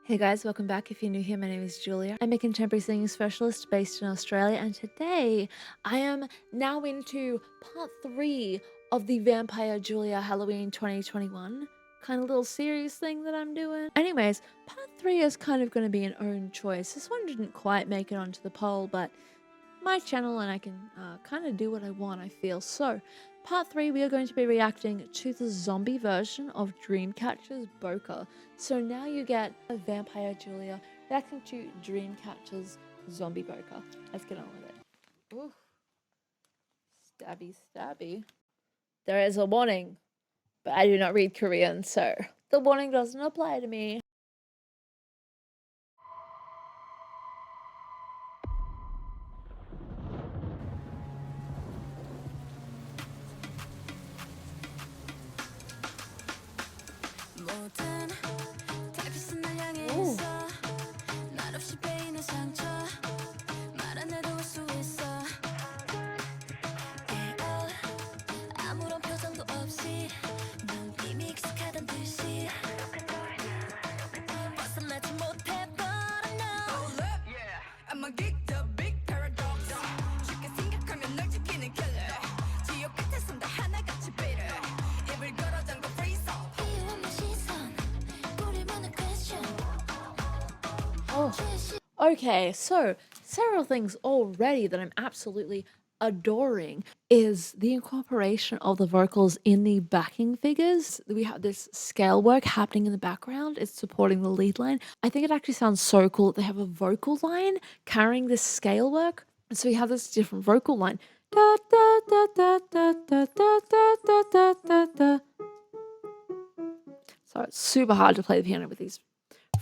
Hey guys, welcome back. If you're new here, my name is Julia. I'm a contemporary singing specialist based in Australia, and today I am now into part 3 of the Vampire Julia Halloween 2021 kind of little series thing that I'm doing. Anyways, part 3 is kind of going to be an own choice. This one didn't quite make it onto the poll, but my channel and I can kind of do what I want, I feel. So, part 3, we are going to be reacting to the zombie version of Dreamcatcher's Boca. So now you get a Vampire Julia reacting to Dreamcatcher's Zombie Boca. Let's get on with it. Ooh. Stabby, stabby. There is a warning, but I do not read Korean, so the warning doesn't apply to me. Ooh. Oh. Okay, so several things already that I'm absolutely adoring is the incorporation of the vocals in the backing figures. We have this scale work happening in the background. It's supporting the lead line. I think it actually sounds so cool that they have a vocal line carrying this scale work. And so we have this different vocal line. Da, da, da, da, da, da, da, da, da, da, da. So it's super hard to play the piano with these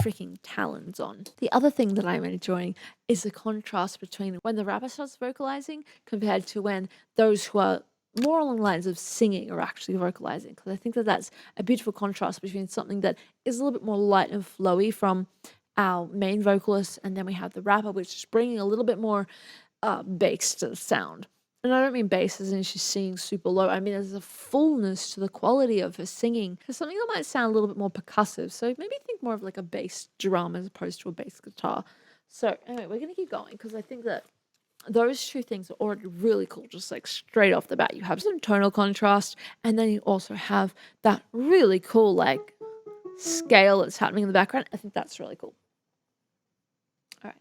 freaking talons on. The other thing that I'm enjoying is the contrast between when the rapper starts vocalizing compared to when those who are more along the lines of singing are actually vocalizing. Because I think that that's a beautiful contrast between something that is a little bit more light and flowy from our main vocalist, and then we have the rapper, which is bringing a little bit more bass to the sound. And I don't mean bass as in she's singing super low. I mean there's a fullness to the quality of her singing. Because something that might sound a little bit more percussive. So maybe think more of like a bass drum as opposed to a bass guitar. So anyway, we're going to keep going because I think that those two things are already really cool. Just like straight off the bat, you have some tonal contrast. And then you also have that really cool like scale that's happening in the background. I think that's really cool. All right.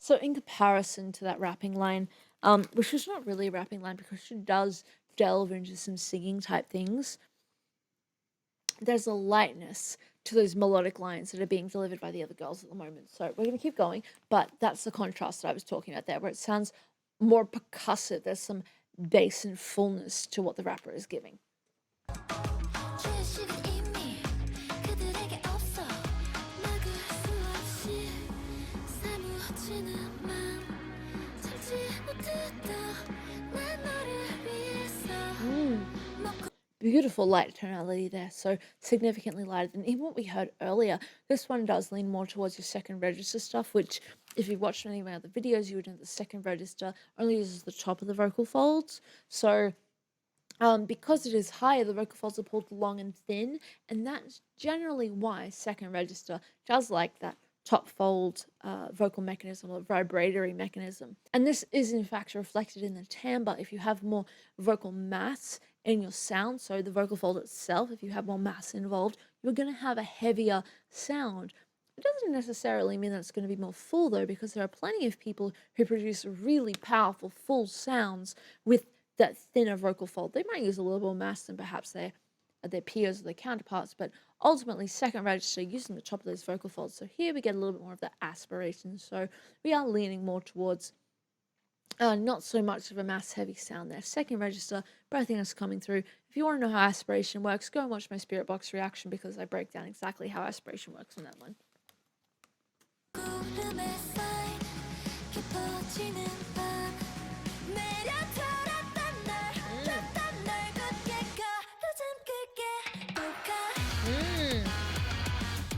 So in comparison to that rapping line, which is not really a rapping line because she does delve into some singing type things, there's a lightness to those melodic lines that are being delivered by the other girls at the moment. So we're going to keep going, but that's the contrast that I was talking about there, where it sounds more percussive. There's some bass and fullness to what the rapper is giving. Beautiful light tonality there, so significantly lighter than even what we heard earlier. This one does lean more towards your second register stuff, which if you've watched any of my other videos, you would know the second register only uses the top of the vocal folds. So because it is higher, the vocal folds are pulled long and thin, and that's generally why second register does like that top fold vocal mechanism or vibratory mechanism. And this is in fact reflected in the timbre. If you have more vocal mass in your sound, so the vocal fold itself, if you have more mass involved, you're going to have a heavier sound. It doesn't necessarily mean that it's going to be more full though, because there are plenty of people who produce really powerful full sounds with that thinner vocal fold. They might use a little more mass than perhaps their peers or their counterparts, but ultimately second register using the top of those vocal folds. So here we get a little bit more of the aspiration. So we are leaning more towards not so much of a mass heavy sound there. Second register, but I think that's coming through. If you want to know how aspiration works, go and watch my Spirit Box reaction because I break down exactly how aspiration works on that one. Mm.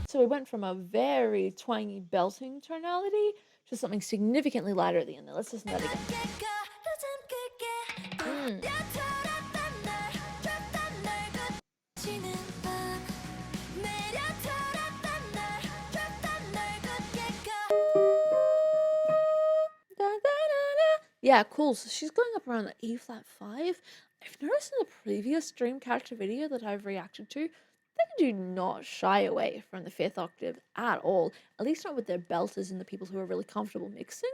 So we went from a very twangy belting tonality to something significantly lighter at the end there. Let's listen to that again. Mm. Da, da, da, da. Yeah, cool. So she's going up around the E flat 5. I've noticed in the previous Dreamcatcher video that I've reacted to, they do not shy away from the 5th octave at all. At least not with their belters and the people who are really comfortable mixing.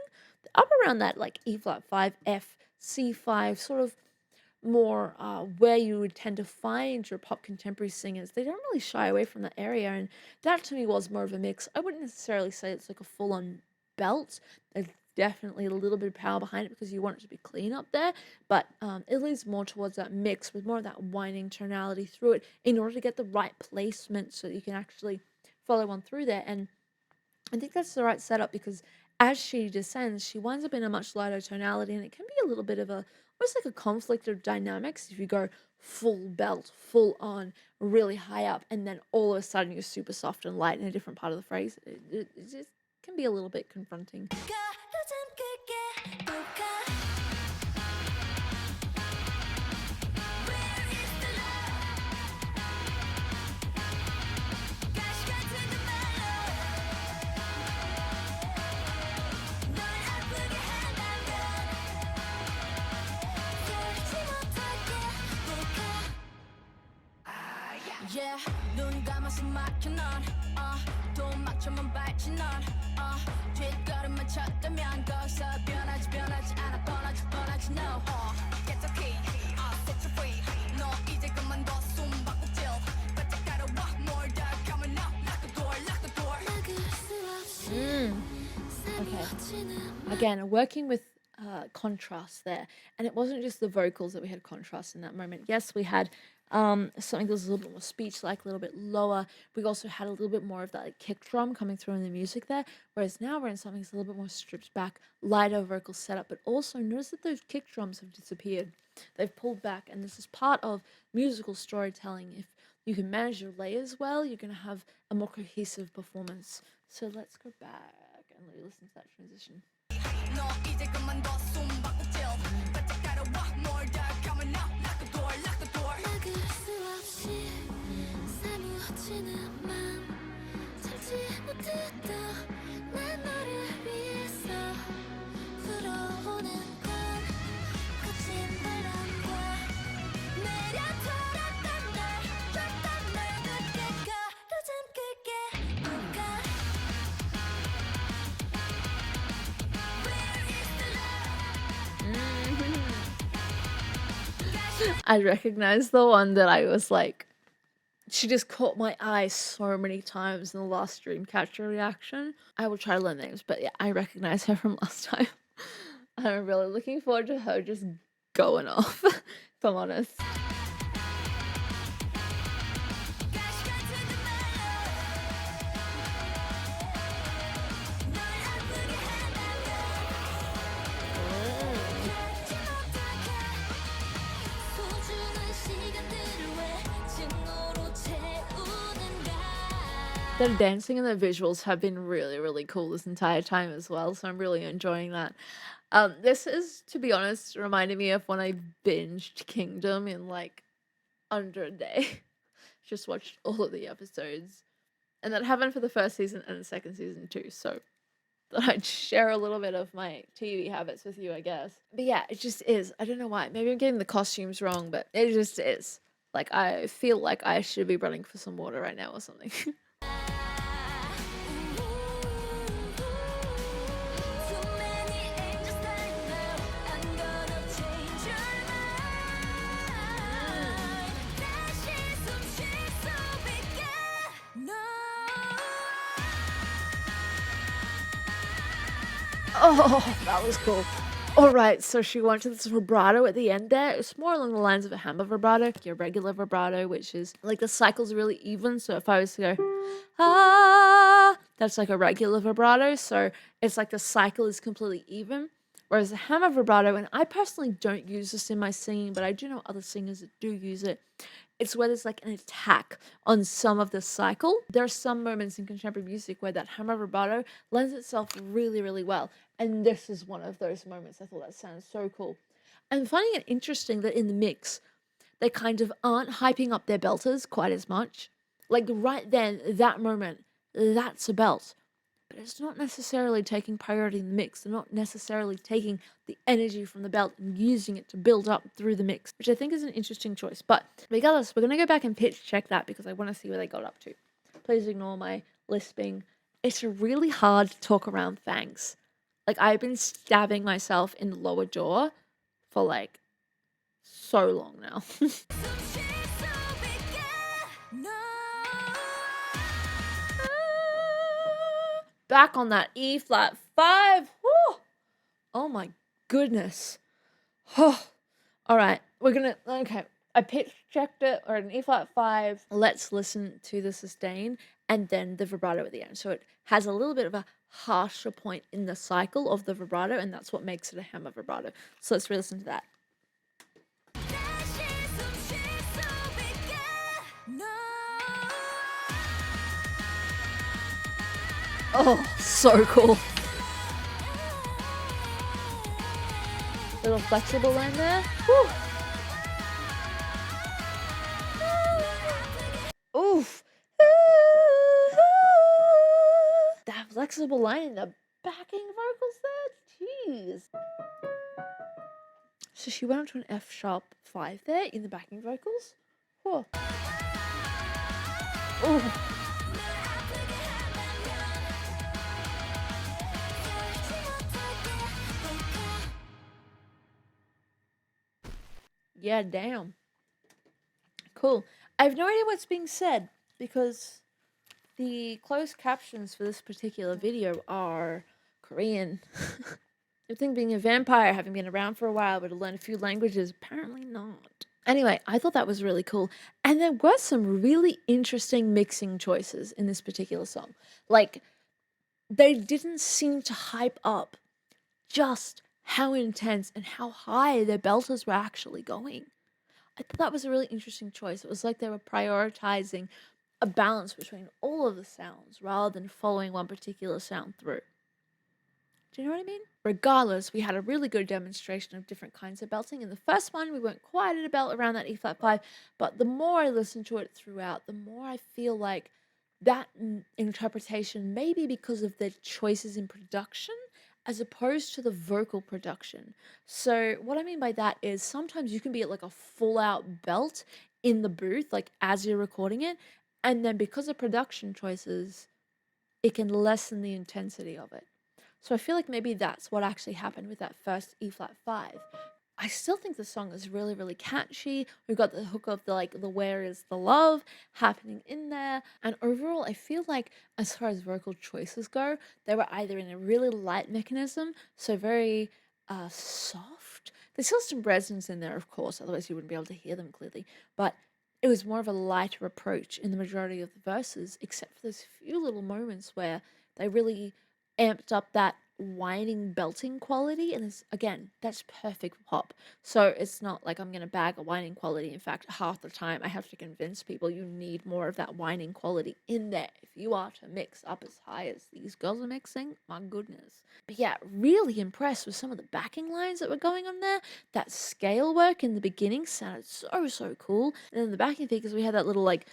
Up around that like E flat 5, F, C5, sort of more where you would tend to find your pop contemporary singers. They don't really shy away from that area, and that to me was more of a mix. I wouldn't necessarily say it's like a full-on belt. There's definitely a little bit of power behind it because you want it to be clean up there, but it leans more towards that mix with more of that whining tonality through it in order to get the right placement so that you can actually follow on through there. And I think that's the right setup because as she descends, she winds up in a much lighter tonality, and it can be a little bit of a almost like a conflict of dynamics if you go full belt, full on, really high up, and then all of a sudden you're super soft and light in a different part of the phrase. It just can be a little bit confronting. Yeah, 눈 감아서 막혀 넌 돈 막혀만 밟지 넌 뒷걸음만 쳤다면 거기서 변하지 않아 뻔하지 no Get the key, set you free 너 이제 그만둬 숨바꼭질 바짝 따라와 more dark coming up lock the door Okay. Again, working with contrast there. And it wasn't just the vocals that we had contrast in that moment. Yes, we had something that was a little bit more speech-like, a little bit lower. We also had a little bit more of that like, kick drum coming through in the music there. Whereas now we're in something that's a little bit more stripped back, lighter vocal setup. But also notice that those kick drums have disappeared. They've pulled back. And this is part of musical storytelling. If you can manage your layers well, you're going to have a more cohesive performance. So let's go back and listen to that transition. 너 이제 그만둬 숨바꼭질 바짝 따라와 more dark coming up lock the door 막을 수 없이 사무치는 맘 참지 못했다 난 너를 위해서 불어오는 건 거친 바람과 내려 돌았던 날 줬던 날 그때 가로등 크게 볼까 I recognize the one that I was like, she just caught my eye so many times in the last Dreamcatcher reaction. I will try to learn names, but yeah, I recognize her from last time. I'm really looking forward to her just going off, if I'm honest. The dancing and the visuals have been really, really cool this entire time as well, so I'm really enjoying that. This is, to be honest, reminding me of when I binged Kingdom in like under a day. Just watched all of the episodes, and that happened for the first season and the second season too. So thought I'd share a little bit of my TV habits with you, I guess. But yeah, it just is. I don't know why. Maybe I'm getting the costumes wrong, but it just is. Like I feel like I should be running for some water right now or something. Oh, that was cool. Alright, so she went to this vibrato at the end there. It's more along the lines of a hammer vibrato, like your regular vibrato, which is like the cycle's really even. So if I was to go, that's like a regular vibrato. So it's like the cycle is completely even. Whereas the hammer vibrato, and I personally don't use this in my singing, but I do know other singers that do use it. It's where there's like an attack on some of the cycle. There are some moments in contemporary music where that hammer vibrato lends itself really, really well. And this is one of those moments. I thought that sounded so cool. I'm finding it interesting that in the mix, they kind of aren't hyping up their belters quite as much. Like right then, that moment, that's a belt. But it's not necessarily taking priority in the mix. They're not necessarily taking the energy from the belt and using it to build up through the mix, which I think is an interesting choice. But regardless, we're going to go back and pitch check that because I want to see where they got up to. Please ignore my lisping. It's really hard to talk around thanks. Like, I've been stabbing myself in the lower jaw for like so long now. Back on that E flat 5. Woo! Oh my goodness. Oh. All right, we're gonna, okay. I pitch checked it, or an E flat 5. Let's listen to the sustain and then the vibrato at the end. So it has a little bit of a harsher point in the cycle of the vibrato, and that's what makes it a hammer vibrato. So let's re-listen to that. Oh, so cool. Little flexible line there. Whew. Oof. That flexible line in the backing vocals there. Jeez. So she went up to an F sharp 5 there in the backing vocals. Whoa. Ooh. Yeah, damn. Cool. I have no idea what's being said because the closed captions for this particular video are Korean. I think being a vampire, having been around for a while, but to learn a few languages, apparently not. Anyway, I thought that was really cool. And there were some really interesting mixing choices in this particular song. Like, they didn't seem to hype up just how intense and how high their belters were actually going. I thought that was a really interesting choice. It was like they were prioritizing a balance between all of the sounds rather than following one particular sound through. Do you know what I mean? Regardless, we had a really good demonstration of different kinds of belting. In the first one, we weren't quite at a belt around that E flat 5, but the more I listen to it throughout, the more I feel like that interpretation may be because of their choices in production as opposed to the vocal production. So what I mean by that is sometimes you can be at like a full out belt in the booth, like as you're recording it, and then because of production choices, it can lessen the intensity of it. So I feel like maybe that's what actually happened with that first E flat 5. I still think the song is really, really catchy. We've got the hook of the where is the love happening in there. And overall, I feel like as far as vocal choices go, they were either in a really light mechanism, so very soft. There's still some resonance in there, of course, otherwise you wouldn't be able to hear them clearly. But it was more of a lighter approach in the majority of the verses, except for those few little moments where they really amped up that whining belting quality, and again, that's perfect pop. So it's not like I'm gonna bag a whining quality. In fact, half the time I have to convince people you need more of that whining quality in there if you are to mix up as high as these girls are mixing. My goodness. But yeah, really impressed with some of the backing lines that were going on there. That scale work in the beginning sounded so cool, and then the backing figures, we had that little like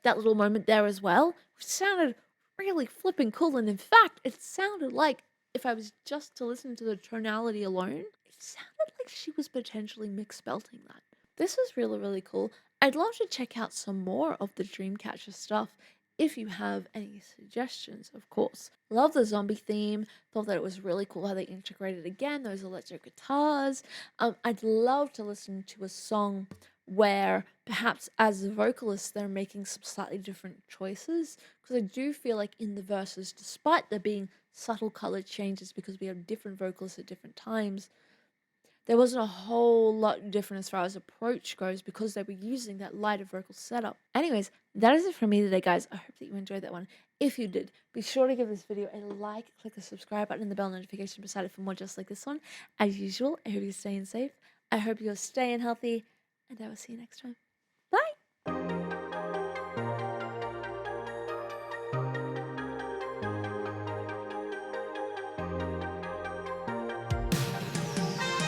that little moment there as well, which sounded really flipping cool. And in fact, it sounded like, if I was just to listen to the tonality alone, it sounded like she was potentially mix belting that. This was really, really cool. I'd love to check out some more of the Dreamcatcher stuff if you have any suggestions, of course. Love the zombie theme. Thought that it was really cool how they integrated again those electric guitars. I'd love to listen to a song where perhaps as a vocalist they're making some slightly different choices, because I do feel like in the verses, despite there being subtle color changes because we have different vocalists at different times, there wasn't a whole lot different as far as approach goes because they were using that lighter vocal setup. Anyways, that is it from me today, guys. I hope that you enjoyed that one. If you did, be sure to give this video a like, click the subscribe button and the bell notification beside it for more just like this one. As usual, I hope you're staying safe. I hope you're staying healthy, and I will see you next time.